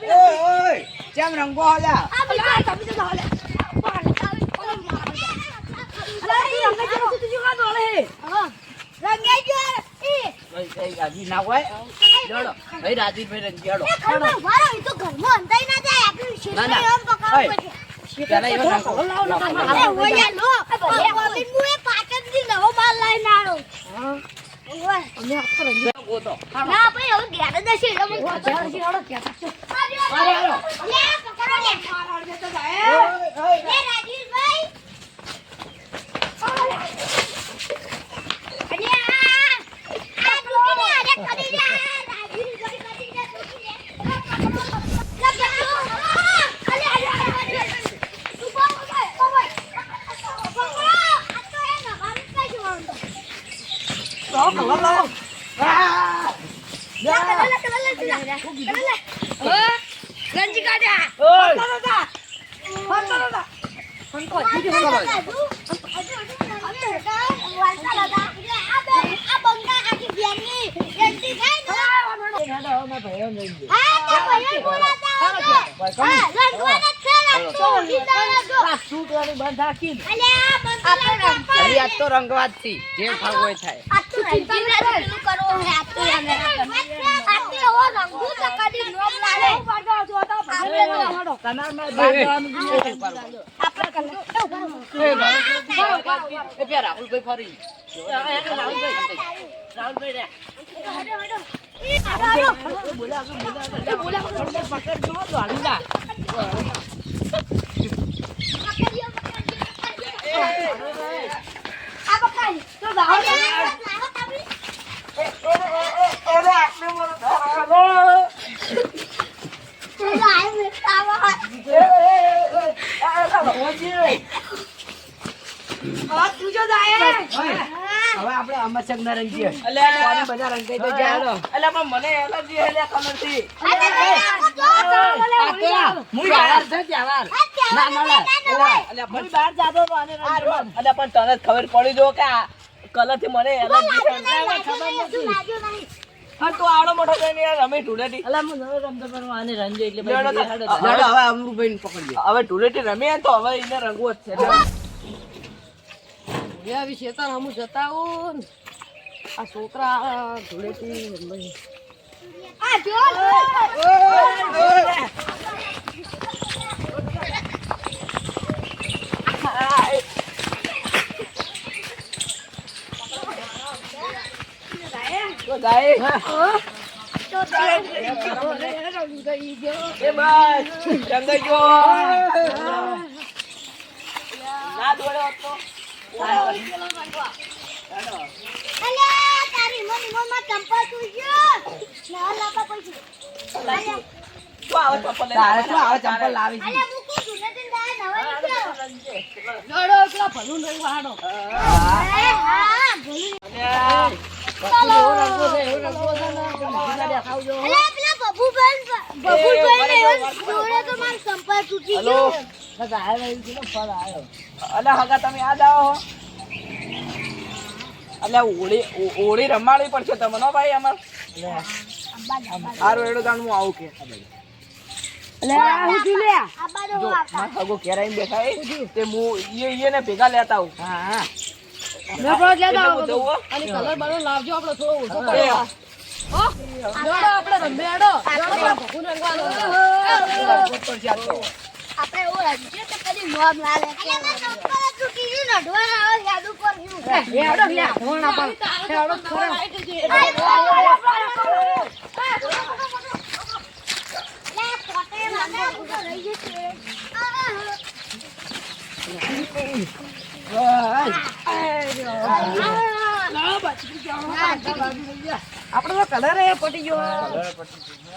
ઓય કેમ રંગો હાલ્યા રાજી ના હોય જોડો ભાઈ રાજીભાઈ રંગી હાડો તો રંગવાદ થી જે ખાવું હોય થાય રાહુલભાઈ ફરી હવે આપણે અમરચક ના રંગીએ બધા રંગાઈ તો જાય પણ મને એલર્જી હે કલર થી પણ તને ખબર પડી જો કે કલર થી મને એલર્જી તો આવડો મોટો કઈ રમે ધૂળેટી હવે ધૂળેટી રમીએ તો હવે એને રંગવો જ છે શેતાન હમુ જતા હું આ છોકરા ધૂળેટી ના દોડે હતો તારી મમ્મી મમ્મા ચંપલ તું ગયો ના લાપા પૈસા તો આવો ચંપલ લાવી છે અલે મુકો સુનેતીન દા નવા જોડો પેલા ભલું નહીં વાડો હા ભલું ચાલો અલે પેલા બબુભાઈ જોડે તો માર ચંપલ તૂટી ગયો અલે હગા તમે યાદ આવો અલે ઓળી રમાડવી પડશે તમને ભાઈ અમાર સારું એડો જાણ હું આવું કે હગો કેરાઈ બેઠા તે હું એને ભેગા લેતા આવું હા કલર બલર લાવજો આપણે થોડો ઓછો આપણે રંબેડો આપણે ઓ રાજ્ય તો કદી નોમ ના લે અલે માર ચંપલ તૂટી ગયું નઢવા આવે યાદ ઉપર ગયું હેડો લે ધોણા પર હેડો ખરા લે પોતે મને ઉતો રહી જશે આપણે તો કલર એ પટી ગયો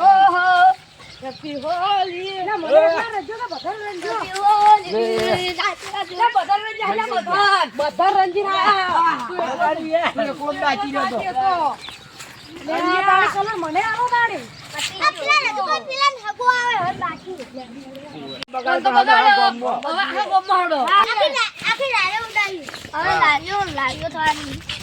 ઓહો હેપી હોલી ના મને ના રજો ના બધા રંજો હોલી બધા રંજી હાલા બધા રંજી તું કોણ નાચી રહ્યો તો રંજી તારે કલર મને આવો તારે આ પેલા હગો આવે હવે બાકી બગાડ તો બગાડ હવે આ ગોમ માડો આખી લારે ઉડાવી હવે લાગ્યો થોડી